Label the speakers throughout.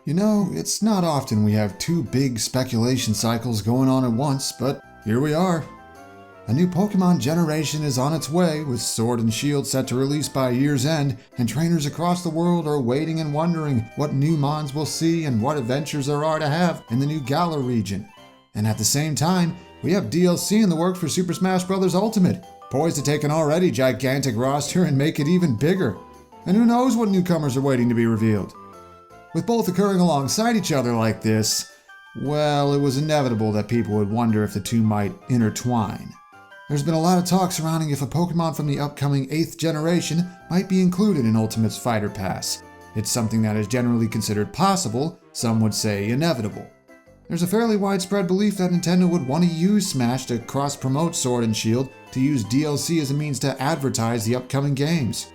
Speaker 1: You know, it's not often we have two big speculation cycles going on at once, but here we are. A new Pokemon generation is on its way, with Sword and Shield set to release by year's end, and trainers across the world are waiting and wondering what new mons we'll see and what adventures there are to have in the new Galar region. And at the same time, we have DLC in the works for Super Smash Bros. Ultimate, poised to take an already gigantic roster and make it even bigger. And who knows what newcomers are waiting to be revealed. With both occurring alongside each other like this, well, it was inevitable that people would wonder if the two might intertwine. There's been a lot of talk surrounding if a Pokemon from the upcoming 8th generation might be included in Ultimate's Fighter Pass. It's something that is generally considered possible, some would say inevitable. There's a fairly widespread belief that Nintendo would want to use Smash to cross-promote Sword and Shield to use DLC as a means to advertise the upcoming games.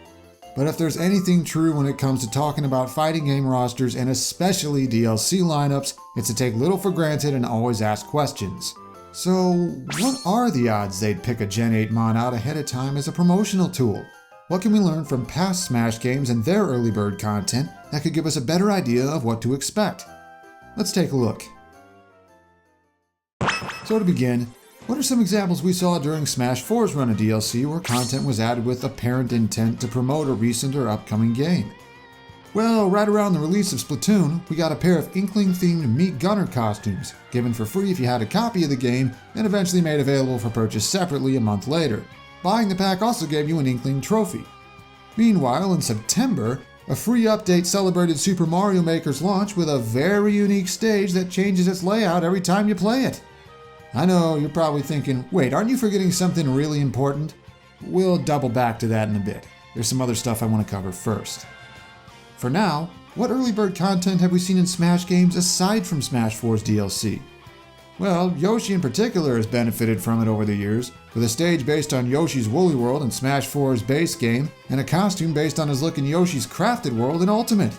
Speaker 1: But if there's anything true when it comes to talking about fighting game rosters and especially DLC lineups, it's to take little for granted and always ask questions. So, what are the odds they'd pick a Gen 8 mon out ahead of time as a promotional tool? What can we learn from past Smash games and their Earlybird content that could give us a better idea of what to expect? Let's take a look. So to begin, what are some examples we saw during Smash 4's run of DLC where content was added with apparent intent to promote a recent or upcoming game? Well, right around the release of Splatoon, we got a pair of Inkling-themed Meat Gunner costumes, given for free if you had a copy of the game, and eventually made available for purchase separately a month later. Buying the pack also gave you an Inkling trophy. Meanwhile, in September, a free update celebrated Super Mario Maker's launch with a very unique stage that changes its layout every time you play it. I know, you're probably thinking, wait, aren't you forgetting something really important? We'll double back to that in a bit. There's some other stuff I want to cover first. For now, what Earlybird content have we seen in Smash games aside from Smash 4's DLC? Well, Yoshi in particular has benefited from it over the years, with a stage based on Yoshi's Woolly World in Smash 4's base game, and a costume based on his look in Yoshi's Crafted World in Ultimate.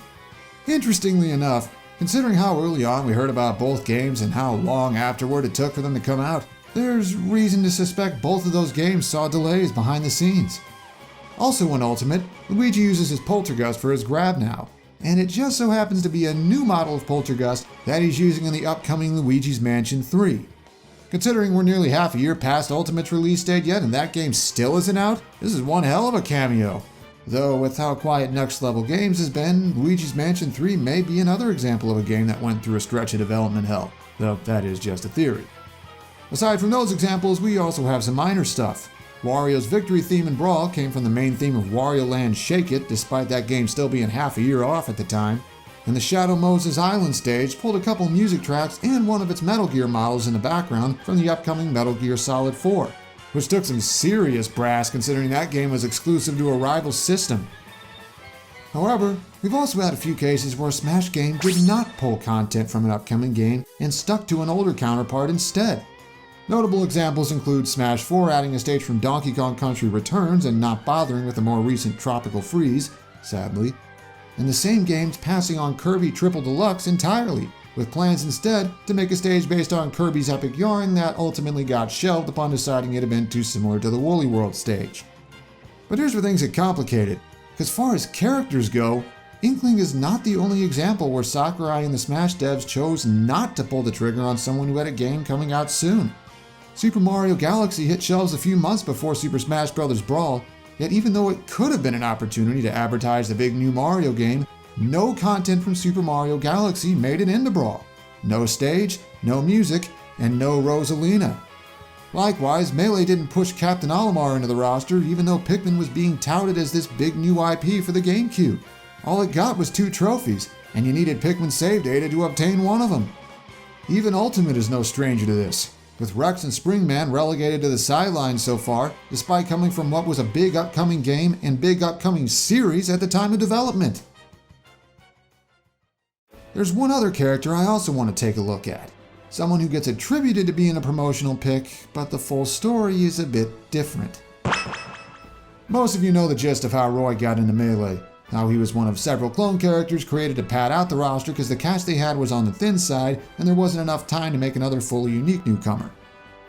Speaker 1: Interestingly enough, considering how early on we heard about both games and how long afterward it took for them to come out, there's reason to suspect both of those games saw delays behind the scenes. Also in Ultimate, Luigi uses his Poltergust for his grab now, and it just so happens to be a new model of Poltergust that he's using in the upcoming Luigi's Mansion 3. Considering we're nearly half a year past Ultimate's release date yet and that game still isn't out, this is one hell of a cameo. Though with how quiet Next Level Games has been, Luigi's Mansion 3 may be another example of a game that went through a stretch of development hell, though that is just a theory. Aside from those examples, we also have some minor stuff. Wario's victory theme in Brawl came from the main theme of Wario Land Shake It, despite that game still being half a year off at the time. And the Shadow Moses Island stage pulled a couple music tracks and one of its Metal Gear models in the background from the upcoming Metal Gear Solid 4. Which took some serious brass considering that game was exclusive to a rival system. However, we've also had a few cases where a Smash game did not pull content from an upcoming game and stuck to an older counterpart instead. Notable examples include Smash 4 adding a stage from Donkey Kong Country Returns and not bothering with the more recent Tropical Freeze, sadly, and the same games passing on Kirby Triple Deluxe entirely, with plans instead to make a stage based on Kirby's Epic Yarn that ultimately got shelved upon deciding it had been too similar to the Woolly World stage. But here's where things get complicated. As far as characters go, Inkling is not the only example where Sakurai and the Smash devs chose not to pull the trigger on someone who had a game coming out soon. Super Mario Galaxy hit shelves a few months before Super Smash Bros. Brawl, yet even though it could have been an opportunity to advertise the big new Mario game, no content from Super Mario Galaxy made it into Brawl. No stage, no music, and no Rosalina. Likewise, Melee didn't push Captain Olimar into the roster even though Pikmin was being touted as this big new IP for the GameCube. All it got was 2 trophies, and you needed Pikmin save data to obtain one of them. Even Ultimate is no stranger to this, with Rex and Springman relegated to the sidelines so far, despite coming from what was a big upcoming game and big upcoming series at the time of development. There's one other character I also want to take a look at. Someone who gets attributed to being a promotional pick, but the full story is a bit different. Most of you know the gist of how Roy got into Melee, how he was one of several clone characters created to pad out the roster because the cast they had was on the thin side and there wasn't enough time to make another fully unique newcomer.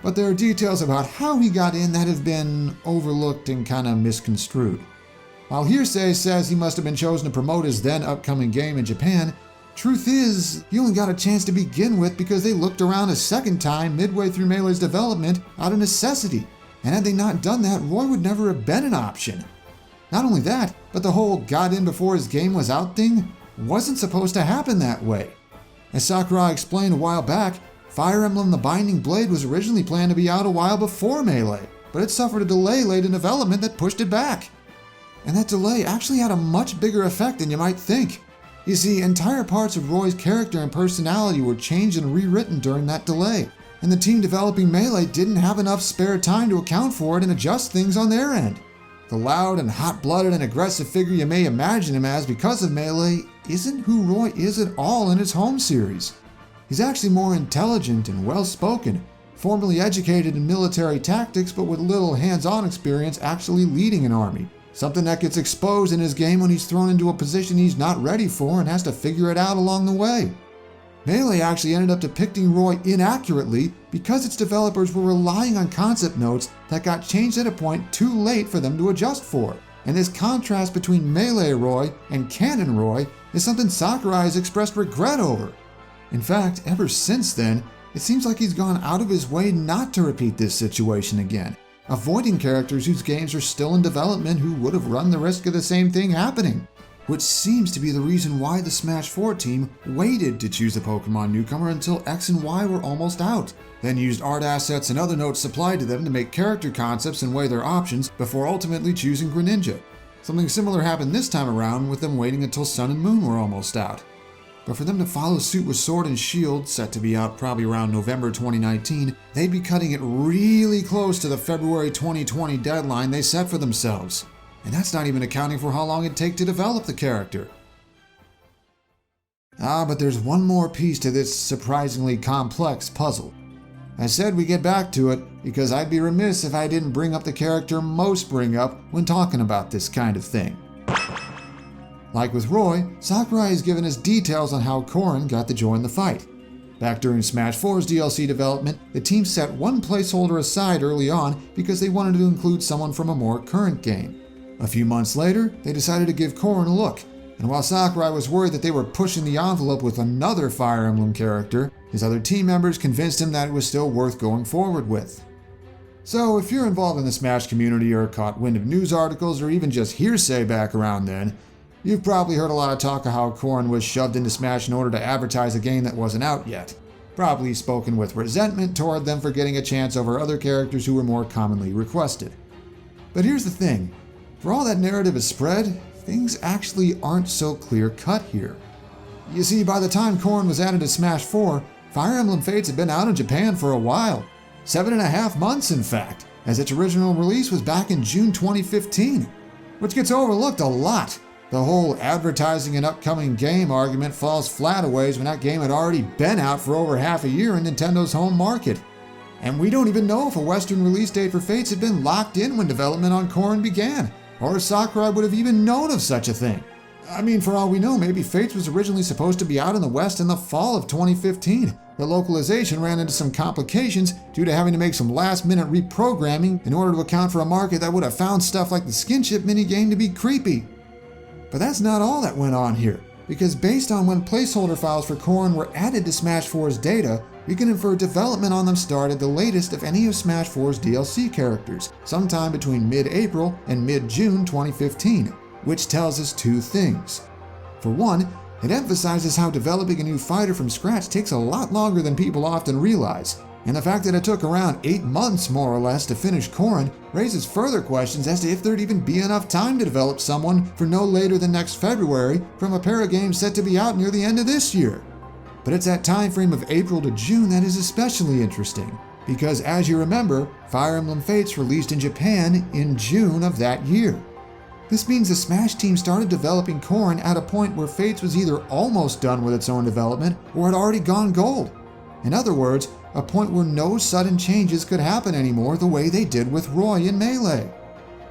Speaker 1: But there are details about how he got in that have been overlooked and kinda misconstrued. While hearsay says he must have been chosen to promote his then upcoming game in Japan, Truth is, he only got a chance to begin with because they looked around a second time midway through Melee's development out of necessity, and had they not done that, Roy would never have been an option. Not only that, but the whole got in before his game was out thing wasn't supposed to happen that way. As Sakurai explained a while back, Fire Emblem The Binding Blade was originally planned to be out a while before Melee, but it suffered a delay late in development that pushed it back. And that delay actually had a much bigger effect than you might think. You see, entire parts of Roy's character and personality were changed and rewritten during that delay, and the team developing Melee didn't have enough spare time to account for it and adjust things on their end. The loud and hot-blooded and aggressive figure you may imagine him as because of Melee isn't who Roy is at all in his home series. He's actually more intelligent and well-spoken, formally educated in military tactics but with little hands-on experience actually leading an army. Something that gets exposed in his game when he's thrown into a position he's not ready for and has to figure it out along the way. Melee actually ended up depicting Roy inaccurately because its developers were relying on concept notes that got changed at a point too late for them to adjust for. And this contrast between Melee Roy and Canon Roy is something Sakurai has expressed regret over. In fact, ever since then, it seems like he's gone out of his way not to repeat this situation again, avoiding characters whose games are still in development who would have run the risk of the same thing happening. Which seems to be the reason why the Smash 4 team waited to choose a Pokemon newcomer until X and Y were almost out, then used art assets and other notes supplied to them to make character concepts and weigh their options before ultimately choosing Greninja. Something similar happened this time around with them waiting until Sun and Moon were almost out. But for them to follow suit with Sword and Shield, set to be out probably around November 2019, they'd be cutting it really close to the February 2020 deadline they set for themselves. And that's not even accounting for how long it'd take to develop the character. But there's one more piece to this surprisingly complex puzzle. I said we get back to it because I'd be remiss if I didn't bring up the character most bring up when talking about this kind of thing. Like with Roy, Sakurai has given us details on how Corrin got to join the fight. Back during Smash 4's DLC development, the team set one placeholder aside early on because they wanted to include someone from a more current game. A few months later, they decided to give Corrin a look, and while Sakurai was worried that they were pushing the envelope with another Fire Emblem character, his other team members convinced him that it was still worth going forward with. So if you're involved in the Smash community or caught wind of news articles or even just hearsay back around then, you've probably heard a lot of talk of how Corrin was shoved into Smash in order to advertise a game that wasn't out yet. Probably spoken with resentment toward them for getting a chance over other characters who were more commonly requested. But here's the thing. For all that narrative is spread, things actually aren't so clear-cut here. You see, by the time Corrin was added to Smash 4, Fire Emblem Fates had been out in Japan for a while. 7.5 months, in fact, as its original release was back in June 2015. Which gets overlooked a lot. The whole advertising an upcoming game argument falls flat a ways when that game had already been out for over half a year in Nintendo's home market. And we don't even know if a Western release date for Fates had been locked in when development on Corrin began, or if Sakurai would have even known of such a thing. I mean, for all we know, maybe Fates was originally supposed to be out in the West in the fall of 2015. The localization ran into some complications due to having to make some last-minute reprogramming in order to account for a market that would have found stuff like the Skinship minigame to be creepy. But that's not all that went on here, because based on when placeholder files for Corrin were added to Smash 4's data, we can infer development on them started the latest of any of Smash 4's DLC characters, sometime between mid-April and mid-June 2015, which tells us two things. For one, it emphasizes how developing a new fighter from scratch takes a lot longer than people often realize, and the fact that it took around 8 months more or less to finish Corrin raises further questions as to if there'd even be enough time to develop someone for no later than next February from a pair of games set to be out near the end of this year. But it's that time frame of April to June that is especially interesting, because as you remember, Fire Emblem Fates released in Japan in June of that year. This means the Smash team started developing Corrin at a point where Fates was either almost done with its own development or had already gone gold. In other words, a point where no sudden changes could happen anymore the way they did with Roy in Melee.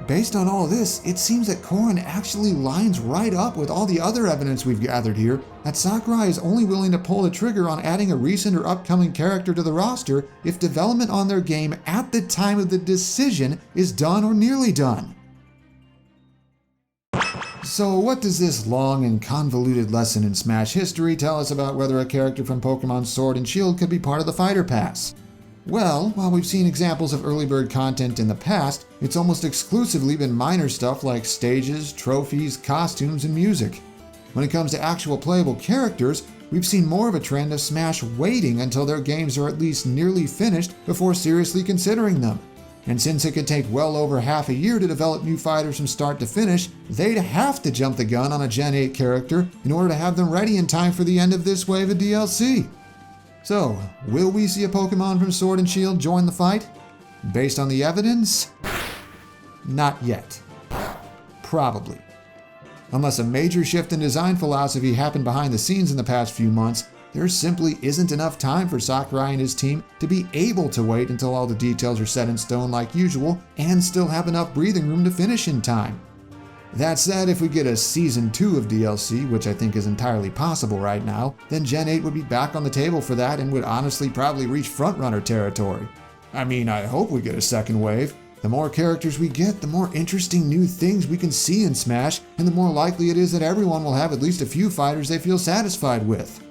Speaker 1: Based on all this, it seems that Corrin actually lines right up with all the other evidence we've gathered here that Sakurai is only willing to pull the trigger on adding a recent or upcoming character to the roster if development on their game at the time of the decision is done or nearly done. So what does this long and convoluted lesson in Smash history tell us about whether a character from Pokémon Sword and Shield could be part of the Fighter Pass? Well, while we've seen examples of Earlybird content in the past, it's almost exclusively been minor stuff like stages, trophies, costumes, and music. When it comes to actual playable characters, we've seen more of a trend of Smash waiting until their games are at least nearly finished before seriously considering them. And since it could take well over half a year to develop new fighters from start to finish, they'd have to jump the gun on a Gen 8 character in order to have them ready in time for the end of this wave of DLC. So, will we see a Pokemon from Sword and Shield join the fight? Based on the evidence? Not yet. Probably. Unless a major shift in design philosophy happened behind the scenes in the past few months, there simply isn't enough time for Sakurai and his team to be able to wait until all the details are set in stone like usual and still have enough breathing room to finish in time. That said, if we get a Season 2 of DLC, which I think is entirely possible right now, then Gen 8 would be back on the table for that and would honestly probably reach frontrunner territory. I mean, I hope we get a second wave. The more characters we get, the more interesting new things we can see in Smash, and the more likely it is that everyone will have at least a few fighters they feel satisfied with.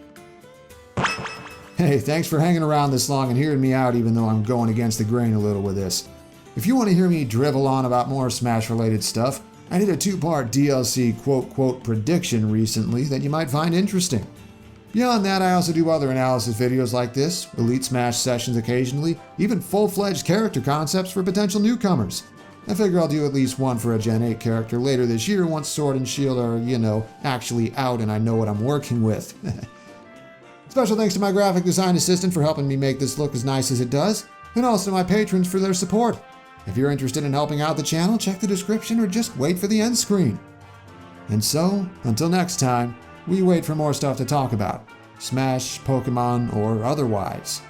Speaker 1: Hey, thanks for hanging around this long and hearing me out even though I'm going against the grain a little with this. If you want to hear me drivel on about more Smash-related stuff, I did a 2-part DLC quote-quote prediction recently that you might find interesting. Beyond that, I also do other analysis videos like this, Elite Smash sessions occasionally, even full-fledged character concepts for potential newcomers. I figure I'll do at least one for a Gen 8 character later this year once Sword and Shield are, actually out and I know what I'm working with. Special thanks to my graphic design assistant for helping me make this look as nice as it does, and also my patrons for their support. If you're interested in helping out the channel, check the description or just wait for the end screen. And so, until next time, we wait for more stuff to talk about, Smash, Pokemon, or otherwise.